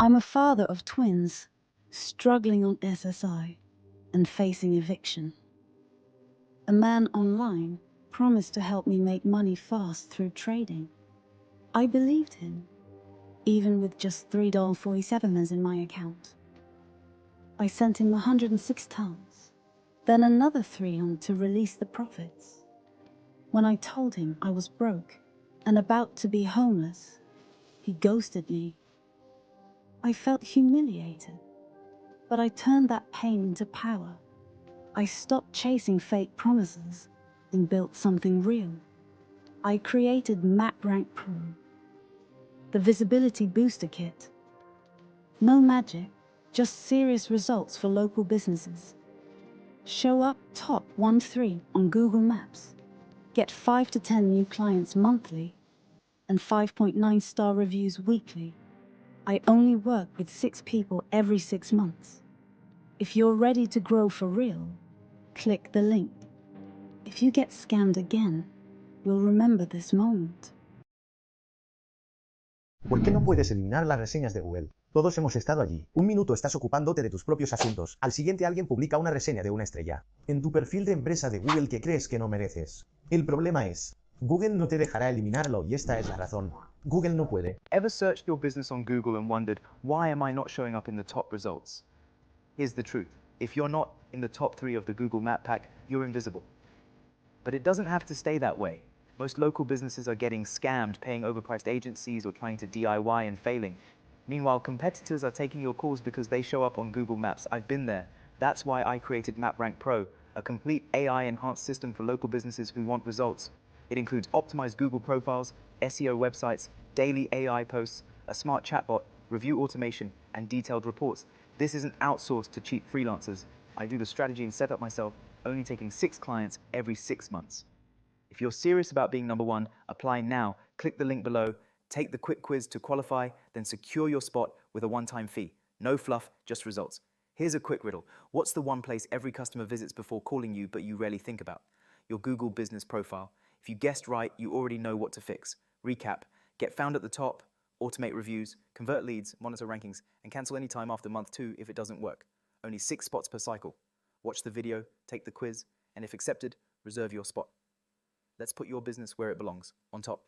I'm a father of twins, struggling on SSI and facing eviction. A man online promised to help me make money fast through trading. I believed him, even with just $3.47 in my account. I sent him 106 tons, then another 3 on to release the profits. When I told him I was broke and about to be homeless, he ghosted me. I felt humiliated, but I turned that pain into power. I stopped chasing fake promises and built something real. I created MapRank Pro, the visibility booster kit. No magic, just serious results for local businesses. Show up top 1-3 on Google Maps. Get 5 to 10 new clients monthly and 5.9-star reviews weekly. I only work with 6 people every 6 months. If you're ready to grow for real, click the link. If you get scammed again, you'll remember this moment. ¿Por qué no puedes eliminar las reseñas de Google? Todos hemos estado allí. Un minuto estás ocupándote de tus propios asuntos. Al siguiente alguien publica una reseña de una estrella en tu perfil de empresa de Google que crees que no mereces. El problema es, Google no te dejará eliminarlo y esta es la razón. Google no puede. Ever searched your business on Google and wondered, why am I not showing up in the top results? Here's the truth. If you're not in the top 3 of the Google Map Pack, you're invisible. But it doesn't have to stay that way. Most local businesses are getting scammed, paying overpriced agencies or trying to DIY and failing. Meanwhile, competitors are taking your calls because they show up on Google Maps. I've been there. That's why I created MapRank Pro, a complete AI-enhanced system for local businesses who want results. It includes optimized Google profiles, SEO websites, daily AI posts, a smart chatbot, review automation, and detailed reports. This isn't outsourced to cheap freelancers. I do the strategy and setup myself, only taking 6 clients every 6 months. If you're serious about being number 1, apply now. Click the link below, take the quick quiz to qualify, then secure your spot with a one-time fee. No fluff, just results. Here's a quick riddle. What's the one place every customer visits before calling you but you rarely think about? Your Google business profile. If you guessed right, you already know what to fix. Recap: get found at the top, automate reviews, convert leads, monitor rankings, and cancel anytime after month 2 if it doesn't work. Only 6 spots per cycle. Watch the video, take the quiz, and if accepted, reserve your spot. Let's put your business where it belongs, on top.